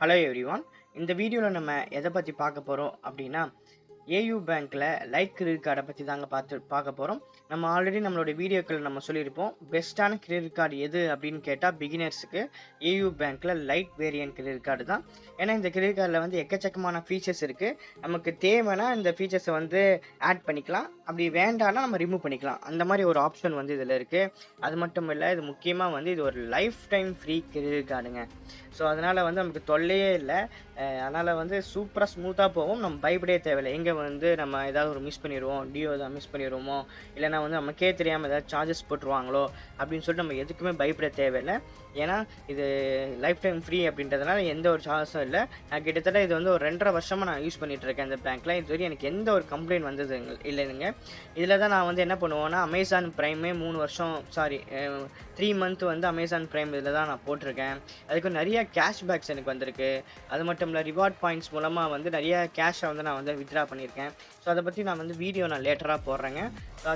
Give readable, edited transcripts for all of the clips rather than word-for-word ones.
Hello everyone. இந்த வீடியோவில் நம்ம எதை பற்றி பார்க்க போகிறோம் அப்படின்னா, ஏயு பேங்க்கில் லைட் கிரெடிட் கார்டை பற்றி தாங்க பார்க்க போகிறோம். நம்ம ஆல்ரெடி நம்மளோட வீடியோக்கள் நம்ம சொல்லியிருப்போம். பெஸ்ட்டான கிரெடிட் கார்டு எது அப்படின்னு கேட்டால் பிகினர்ஸுக்கு ஏயு பேங்க்கில் லைட் வேரியன்ட் கிரெடிட் கார்டு தான். ஏன்னா இந்த கிரெடிட் கார்டில் வந்து எக்கச்சக்கமான ஃபீச்சர்ஸ் இருக்குது. நமக்கு தேவைன்னா இந்த ஃபீச்சர்ஸை வந்து ஆட் பண்ணிக்கலாம், அப்படி வேண்டாம்னா நம்ம ரிமூவ் பண்ணிக்கலாம். அந்த மாதிரி ஒரு ஆப்ஷன் வந்து இதில் இருக்குது. அது மட்டும் இல்லை, இது முக்கியமாக வந்து இது ஒரு லைஃப் டைம் ஃப்ரீ கிரெடிட் கார்டுங்க. ஸோ அதனால் வந்து நமக்கு தொல்லையே இல்லை. அதனால் வந்து சூப்பராக ஸ்மூத்தாக போகும். நம்ம பயப்படவே தேவையில்லை. எங்கே வந்து நம்ம ஏதாவது ஒரு மிஸ் பண்ணிடுவோம், டியோ ஏதாவது மிஸ் பண்ணிடுவோமோ, இல்லைனா வந்து நமக்கே தெரியாமல் ஏதாவது சார்ஜஸ் போட்டுருவாங்களோ அப்படின்னு சொல்லிட்டு நம்ம எதுக்குமே பயப்பட தேவையில்லை. ஏன்னா இது லைஃப் டைம் ஃப்ரீ அப்படின்றதுனால எந்த ஒரு சார்ஜஸும் இல்லை. நான் கிட்டத்தட்ட இது வந்து ஒரு 2.5 வருஷமாக நான் யூஸ் பண்ணிகிட்ருக்கேன் இந்த பேங்க்கில். இது வரைக்கும் எனக்கு எந்த ஒரு கம்ப்ளைண்ட் வந்தது இல்லைங்க. இதில் தான் நான் வந்து என்ன பண்ணுவேன்னா, அமேசான் ப்ரைமே 3 மந்த் வந்து அமேசான் ப்ரைம் இதில் தான் நான் போட்டிருக்கேன். அதுக்கு நிறைய கேஷ்பேக்ஸ் எனக்கு வந்திருக்கு. அது மட்டும் இல்லை, ரிவார்ட் பாயிண்ட்ஸ் மூலமாக வந்து நிறைய கேஷை வந்து நான் வந்து வித்ட்ரா பண்ணியிருக்கேன். ஸோ அதை பற்றி நான் வந்து வீடியோ லேட்டராக போடுறேங்க. ஸோ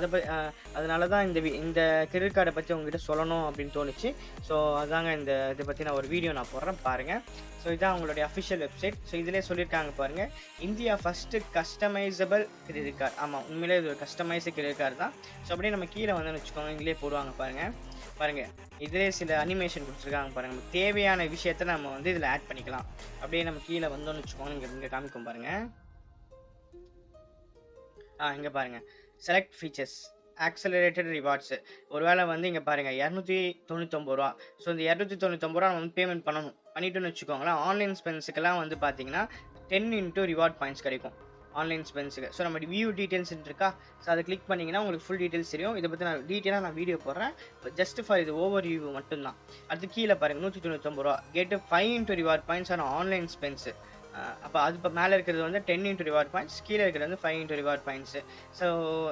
அதனால தான் இந்த கிரெடிட் கார்டை பற்றி உங்ககிட்ட சொல்லணும் அப்படின்னு தோணுச்சு. ஸோ அதாங்க இதை பற்றி நான் ஒரு வீடியோ போடுறேன் பாருங்கள். ஸோ இதான் அவங்களுடைய அஃபிஷியல் வெப்சைட். ஸோ இதிலே சொல்லியிருக்காங்க பாருங்கள், India first customisable credit card. ஆமாம், உண்மையிலே இது ஒரு கஸ்டமைஸ்டு கிரெடிட் கார்டு தான். ஸோ அப்படியே நம்ம கீழே வந்து வச்சுக்கோங்க, இதிலே போடுவாங்க பாருங்கள். இதிலே சில அனிமேஷன் கொடுத்துருக்காங்க பாருங்கள். நமக்கு தேவையான விஷயத்த நம்ம வந்து இதில் ஆட் பண்ணிக்கலாம். அப்படியே நம்ம கீழே வந்தோன்னு வச்சுக்கோங்க, இங்கே காமிக்கும் பாருங்கள். இங்கே பாருங்கள், செலக்ட் ஃபீச்சர்ஸ், ஆக்சலரேட்டட் ரிவார்ட்ஸு. ஒருவேளை வந்து இங்கே பாருங்கள் 299 ரூபா. ஸோ இந்த 299 ரூபா நம்ம வந்து பேமெண்ட் பண்ணிட்டோன்னு வச்சுக்கோங்களேன். ஆன்லைன் ஸ்பென்ஸுக்கெல்லாம் வந்து பார்த்தீங்கன்னா 10 ரிவார்ட் பாயிண்ட்ஸ் கிடைக்கும் ஆன்லைன் ஸ்பென்ஸுக்கு. ஸோ நம்ம வியூ டீட்டெயில்ஸ் இருக்கா, ஸோ அதை கிளிக் பண்ணிங்கன்னா உங்களுக்கு ஃபுல் டீட்டெயில்ஸ் தெரியும். இதை பற்றி நான் டீட்டெயிலாக வீடியோ போடுறேன். ஜஸ்ட் ஃபார் இது ஓவர் வியூ மட்டும்தான். அது கீழே பாருங்கள் 199 ரூபா. கெட்டு 5 ரிவார்ட் பாயிண்ட்ஸ் ஆன ஆன்லைன் ஸ்பென்ஸு. அப்போ அது இப்போ மேலே இருக்கிறது வந்து 10 ரிவார்ட் பாயிண்ட்ஸ், கீழே இருக்கிறது வந்து 5 ரிவார்ட் பாயிண்ட்ஸு. ஸோ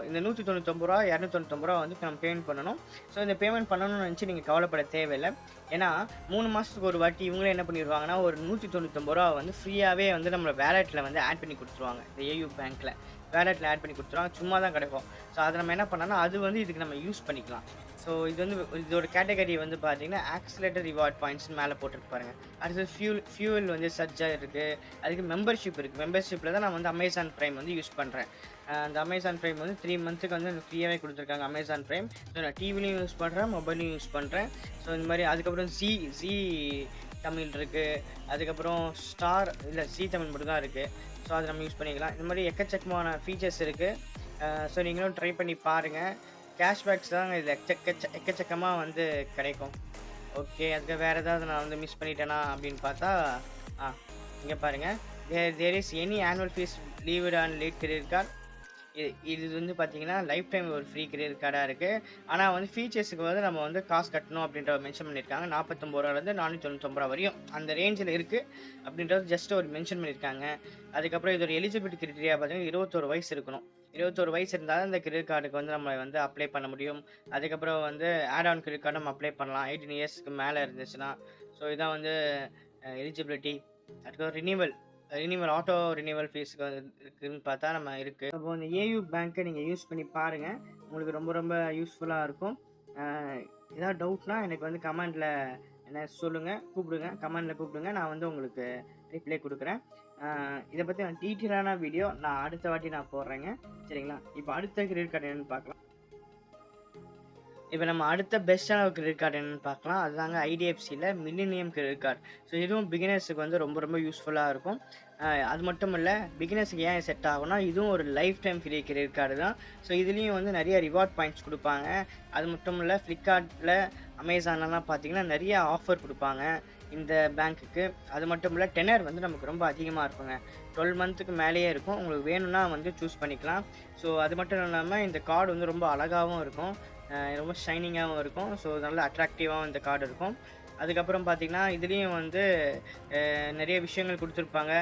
இந்த 199 ரூபா 299 ரூபா வந்து நம்ம பேமெண்ட் பண்ணணும். ஸோ இந்த பேமெண்ட் பண்ணணும்னு நினச்சி நீங்கள் கவலைப்பட தேவையில்லை. ஏன்னா 3 மாதத்துக்கு ஒரு வாட்டி இவங்களே என்ன பண்ணிடுவாங்கன்னா, ஒரு 199 ரூபா வந்து ஃப்ரீயாகவே வந்து நம்மளோட வேலெட்டில் வந்து ஆட் பண்ணி கொடுத்துருவாங்க. இந்த ஏயு பேங்க்கில் வேலெட்டில் ஆட் பண்ணி கொடுத்துருவாங்க, சும்மா தான் கிடைக்கும். ஸோ அதை நம்ம என்ன பண்ணோன்னா, அது வந்து இதுக்கு நம்ம யூஸ் பண்ணிக்கலாம். ஸோ இது வந்து இதோட கேட்டகரி வந்து பார்த்தீங்கன்னா ஆக்சிலேட்டர் ரிவார்ட் பாயிண்ட்ஸ்னு மேலே போட்டுருக்கு பாருங்கள். அடுத்தது ஃபியூவல் வந்து சர்ஜாக இருக்குது. அதுக்கு மெம்பர்ஷிப் இருக்குது. மெம்பர்ஷிப்பில் தான் நான் வந்து அமேசான் ப்ரைம் வந்து யூஸ் பண்ணுறேன். அந்த அமேசான் ப்ரைம் வந்து 3 மந்த்துக்கு வந்து எனக்கு ஃப்ரீயாகவே கொடுத்துருக்காங்க அமேசான் ப்ரைம். ஸோ நான் டிவிலையும் யூஸ் பண்ணுறேன், மொபைலையும் யூஸ் பண்ணுறேன். ஸோ இந்த மாதிரி அதுக்கப்புறம் ஜி தமிழ் இருக்குது. அதுக்கப்புறம் ஸ்டார் இல்லை ஜி தமிழ் மட்டும் தான் இருக்குது. ஸோ அதை நம்ம யூஸ் பண்ணிக்கலாம். இந்த மாதிரி எக்கச்சக்கமான ஃபீச்சர்ஸ் இருக்குது. ஸோ நீங்களும் ட்ரை பண்ணி பாருங்கள். கேஷ்பேக்ஸ் தாங்க இதில் எக்கச்சக்கமாக வந்து கிடைக்கும். ஓகே, அதுக்கு வேறு ஏதாவது நான் வந்து மிஸ் பண்ணிட்டேனா அப்படின்னு பார்த்தா, இங்கே பாருங்கள், there is any annual fees levied on late credit card. இது வந்து பார்த்தீங்கன்னா லைஃப் டைம் ஒரு ஃப்ரீ கிரெடிட் கார்டாக இருக்குது. ஆனால் வந்து ஃபீச்சர்ஸுக்கு வந்து நம்ம வந்து காசு கட்டணும் அப்படின்ற மென்ஷன் பண்ணியிருக்காங்க. 49 ரூபாலேருந்து 499 ரூபா வரையும் அந்த ரேஞ்சில் இருக்குது அப்படின்றது ஜஸ்ட் ஒரு மென்ஷன் பண்ணியிருக்காங்க. அதுக்கப்புறம் இதோட எலிஜிபிலிட்டி கிரிட்டீரியா பார்த்தீங்கன்னா 21 வயசு இருக்கணும். 21 வயசு இருந்தாலும் இந்த கிரெடிட் கார்டுக்கு வந்து நம்ம வந்து அப்ளை பண்ண முடியும். அதுக்கப்புறம் வந்து ஆட் ஆன் கிரெடிட் கார்டு நம்ம அப்ளை பண்ணலாம் 18 இயர்ஸ்க்கு மேலே இருந்துச்சுன்னா. ஸோ இதான் வந்து எலிஜிபிலிட்டி. அதுக்கப்புறம் ரினிவல் ஆட்டோ ரினிவல் ஃபீஸுக்கு இருக்குதுன்னு பார்த்தா நம்ம இருக்குது. அப்போ இந்த ஏயு பேங்க்கை நீங்கள் யூஸ் பண்ணி பாருங்கள், உங்களுக்கு ரொம்ப ரொம்ப யூஸ்ஃபுல்லாக இருக்கும். ஏதாவது டவுட்னா எனக்கு வந்து கமெண்டில் என்ன சொல்லுங்கள், கமெண்டில் கூப்பிடுங்க. நான் வந்து உங்களுக்கு ரிப்ளை கொடுக்குறேன். இதை பற்றி நான் டீட்டெயிலான வீடியோ நான் அடுத்த வாட்டி நான் போடுறேங்க, சரிங்களா? இப்போ அடுத்த கிரெடிட் கார்டு என்னென்னு பார்க்கலாம். இப்போ நம்ம அடுத்த பெஸ்ட்டான ஒரு கிரெடிட் கார்டு என்னென்னு பார்க்கலாம். அதுதாங்க ஐடிஎஃப்சியில் மில்லேனியம் கிரெடிட் கார்டு. ஸோ இதுவும் பிகினர்ஸுக்கு வந்து ரொம்ப ரொம்ப யூஸ்ஃபுல்லாக இருக்கும். அது மட்டும் இல்லை, பிகினர்ஸுக்கு ஏன் செட் ஆகும்னா, இதுவும் ஒரு lifetime free credit card தான். ஸோ இதுலேயும் வந்து நிறைய ரிவார்ட் பாயிண்ட்ஸ் கொடுப்பாங்க. அது மட்டும் இல்லை, ஃப்ளிப்கார்ட்டில் அமேசான்லாம் பார்த்தீங்கன்னா நிறைய ஆஃபர் கொடுப்பாங்க இந்த பேங்க்குக்கு. அது மட்டும் இல்லை, டெனர் வந்து நமக்கு ரொம்ப அதிகமாக இருக்குங்க. 12 மந்த்துக்கு மேலேயே இருக்கும். உங்களுக்கு வேணும்னா வந்து சூஸ் பண்ணிக்கலாம். ஸோ அது மட்டும் இல்லாமல் இந்த கார்டு வந்து ரொம்ப அழகாகவும் இருக்கும், ரொம்ப ஷைனிங்காகவும் இருக்கும். ஸோ நல்ல அட்ராக்டிவாகவும் இந்த கார்டு இருக்கும். அதுக்கப்புறம் பார்த்திங்கன்னா இதுலேயும் வந்து நிறைய விஷயங்கள் கொடுத்துருப்பாங்க.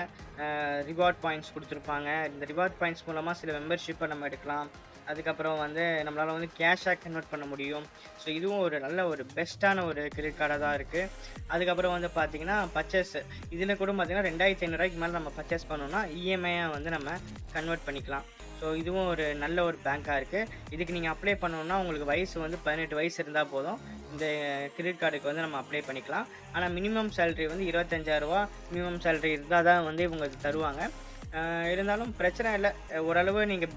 ரிவார்ட் பாயிண்ட்ஸ் கொடுத்துருப்பாங்க. இந்த ரிவார்ட் பாயிண்ட்ஸ் மூலமாக சில மெம்பர்ஷிப்பை நம்ம எடுக்கலாம். அதுக்கப்புறம் வந்து நம்மளால் வந்து கேஷாக கன்வெர்ட் பண்ண முடியும். ஸோ இதுவும் ஒரு நல்ல ஒரு பெஸ்ட்டான ஒரு கிரெடிட் கார்டாக தான் இருக்குது. அதுக்கப்புறம் வந்து பார்த்திங்கன்னா பர்ச்சேஸ், இதில் கூட பார்த்திங்கன்னா 2500 ரூபாய்க்கு மேலே நம்ம பர்ச்சேஸ் பண்ணோன்னா இஎம்ஐயாக வந்து நம்ம கன்வெர்ட் பண்ணிக்கலாம். ஸோ இதுவும் ஒரு நல்ல ஒரு பேங்காக இருக்குது. இதுக்கு நீங்கள் அப்ளை பண்ணணுன்னா உங்களுக்கு வயசு வந்து 18 வயசு இருந்தால் போதும். இந்த கிரெடிட் கார்டுக்கு வந்து நம்ம அப்ளை பண்ணிக்கலாம். ஆனா மினிமம் சேலரி வந்து ரூ. 25,000 மினிமம் சேலரி இருந்தா தான் வந்து இவங்க தருவாங்க. இருந்தாலும் பிரச்சனை இல்ல. ஓரளவு நீங்க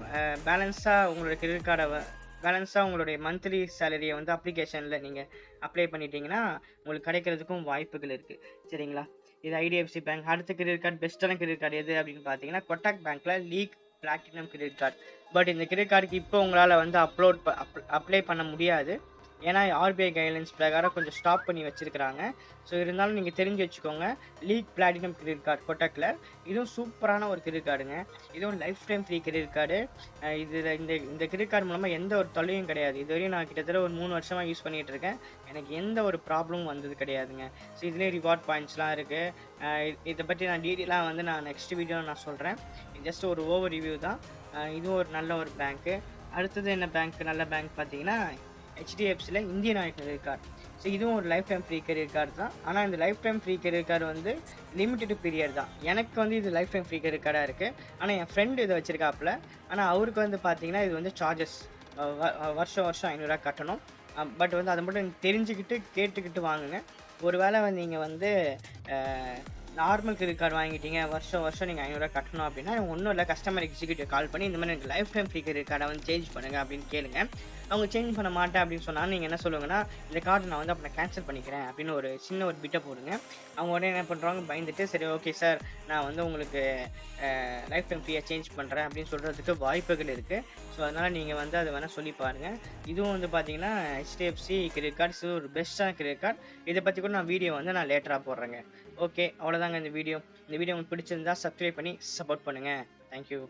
பேலன்ஸா உங்களோட கிரெடிட் கார்ட பேலன்ஸா உங்களுடைய மந்த்லி சேலரிய வந்து அப்ளிகேஷன்ல நீங்க அப்ளை பண்ணிட்டீங்கன்னா, உங்களுக்கு கிடைக்கிறதுக்கும் வாய்ப்புகள் இருக்கு. சரிங்களா? இது ஐடிஎஃப்சி பேங்க். அடுத்த கிரெடிட் கார்டு பெஸ்ட்டான கிரெடிட் கார்டு எது அப்படின்னு பார்த்தீங்கன்னா, கொட்டாக் பேங்க்ல league platinum credit card. But இந்த கிரெடிட் கார்டுக்கு இப்போ உங்களால வந்து அப்ளை பண்ண முடியாது. ஏன்னா ஆர்பிஐ கைட்லைன்ஸ் பிரகாரம் கொஞ்சம் ஸ்டாப் பண்ணி வச்சிருக்கிறாங்க. ஸோ இருந்தாலும் நீங்கள் தெரிஞ்சு வச்சுக்கோங்க. லீக் பிளாட்டினம் கிரெடிட் கார்டு கொட்டக்கில் இதுவும் சூப்பரான ஒரு கிரெடிட் கார்டுங்க. இதுவும் life time free credit card. இதில் இந்த கிரெடிட் கார்டு மூலமாக எந்த ஒரு தொல்லையும் கிடையாது. இதுவரையும் நான் கிட்டத்தட்ட ஒரு 3 வருஷமாக யூஸ் பண்ணிகிட்டு இருக்கேன். எனக்கு எந்த ஒரு ப்ராப்ளமும் வந்தது கிடையாதுங்க. ஸோ இதுலேயே ரிவார்ட் பாயிண்ட்ஸ்லாம் இருக்குது. இதை பற்றி நான் டீட்டெயிலாக வந்து நான் நெக்ஸ்ட் வீடியோவில் நான் சொல்கிறேன். ஜஸ்ட் ஒரு ஓவர் ரிவ்யூ தான். இதுவும் ஒரு நல்ல ஒரு பேங்க்கு. அடுத்தது என்ன பேங்க் நல்ல பேங்க் பார்த்தீங்கன்னா, ஹெச்டிஎஃப்சியில் Indian oil credit card. So இதுவும் ஒரு lifetime free credit card தான். ஆனால் இந்த lifetime free credit card வந்து லிமிட்டெட் பீரியட் தான். எனக்கு வந்து இது லைஃப் டைம் ஃப்ரீ கிரெடிட் கார்டாக இருக்குது. ஆனால் என் ஃப்ரெண்டு இதை வச்சுருக்காப்புல. ஆனால் அவருக்கு வந்து பார்த்தீங்கன்னா இது வந்து சார்ஜஸ் வருஷம் வருஷம் ரூ. 500 கட்டணும். பட் வந்து அதை மட்டும் தெரிஞ்சுக்கிட்டு கேட்டுக்கிட்டு வாங்குங்க. ஒரு வேளை வந்து நீங்கள் வந்து நார்மல் கிரெடிட் கார்டு வாங்கிட்டீங்க, வருஷம் வருஷம் நீங்கள் ரூ. 500 கட்டணும் அப்படின்னா, ஒன்றும் இல்லை, கஸ்டமர் எக்ஸிக்யூட்டிவ் கால் பண்ணி இந்த மாதிரி எனக்கு லைஃப் டைம் ஃப்ரீ கிரெடிட் கார்டை வந்து சேஞ்ச் பண்ணுங்கள் அப்படின்னு கேளுங்க. அவங்க சேஞ்ச் பண்ண மாட்டேன் அப்படின்னு சொன்னால் நீங்கள் என்ன சொல்லுங்கன்னா, இந்த கார்டு நான் வந்து அப்போ கேன்சல் பண்ணிக்கிறேன் அப்படின்னு ஒரு சின்ன ஒரு பிட்டை போடுங்க. அவங்க உடனே என்ன பண்ணுறாங்க, பயந்துட்டு சரி ஓகே சார் நான் வந்து உங்களுக்கு லைஃப் டைம் ஃப்ரீயாக சேஞ்ச் பண்ணுறேன் அப்படின்னு சொல்கிறதுக்கு வாய்ப்புகள் இருக்குது. ஸோ அதனால் நீங்கள் வந்து அதை வேணால் சொல்லி பாருங்கள். இதுவும் வந்து பார்த்தீங்கன்னா ஹெச்டிஎஃப்சி கிரெடிட் கார்டு இது ஒரு பெஸ்ட்டான கிரெடிட் கார்டு. இதை பற்றி கூட நான் வீடியோ வந்து நான் லேட்டராக போடுறேங்க. ஓகே, அவ்வளோதாங்க இந்த வீடியோ. இந்த வீடியோ உங்களுக்கு பிடிச்சிருந்தா சப்ஸ்கிரைப் பண்ணி சப்போர்ட் பண்ணுங்கள். தேங்க்யூ.